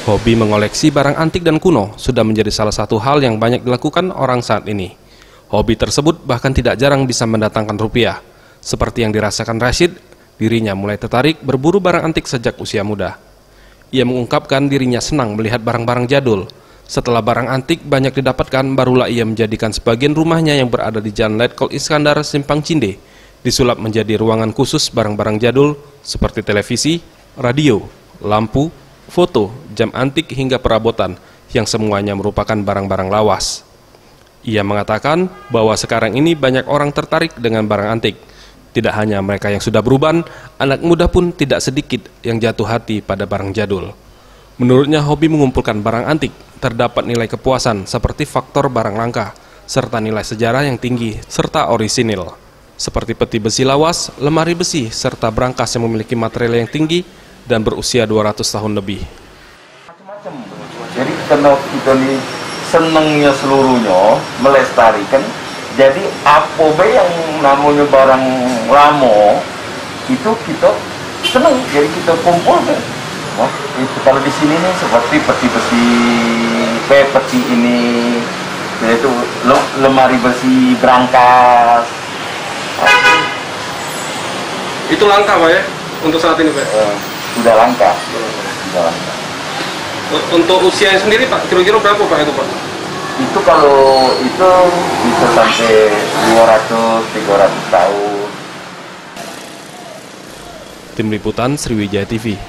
Hobi mengoleksi barang antik dan kuno sudah menjadi salah satu hal yang banyak dilakukan orang saat ini. Hobi tersebut bahkan tidak jarang bisa mendatangkan rupiah. Seperti yang dirasakan Rashid, dirinya mulai tertarik berburu barang antik sejak usia muda. Ia mengungkapkan dirinya senang melihat barang-barang jadul. Setelah barang antik banyak didapatkan, barulah ia menjadikan sebagian rumahnya yang berada di Jalan Letkol Iskandar, Simpang Cinde, disulap menjadi ruangan khusus barang-barang jadul seperti televisi, radio, lampu, foto, jam antik hingga perabotan yang semuanya merupakan barang-barang lawas. Ia mengatakan bahwa sekarang ini banyak orang tertarik dengan barang antik. Tidak hanya mereka yang sudah beruban, anak muda pun tidak sedikit yang jatuh hati pada barang jadul. Menurutnya hobi mengumpulkan barang antik terdapat nilai kepuasan seperti faktor barang langka, serta nilai sejarah yang tinggi serta orisinil. Seperti peti besi lawas, lemari besi, serta brankas yang memiliki material yang tinggi dan berusia 200 tahun lebih. Macam-macam. Jadi karena kita nih senangnya seluruhnya melestarikan, jadi apa yang namanya barang lama itu kita senang, jadi kita kumpulkan. Nah, itu kalau di sini nih seperti peti besi, peti ini, yaitu lemari besi, brankas. Itu langka Pak ya, untuk saat ini Pak? Sudah langka. Sudah langka. Untuk usianya sendiri Pak, kira-kira berapa Pak itu Pak? Itu kalau itu bisa sampai 200-300 tahun. Tim Liputan Sriwijaya TV.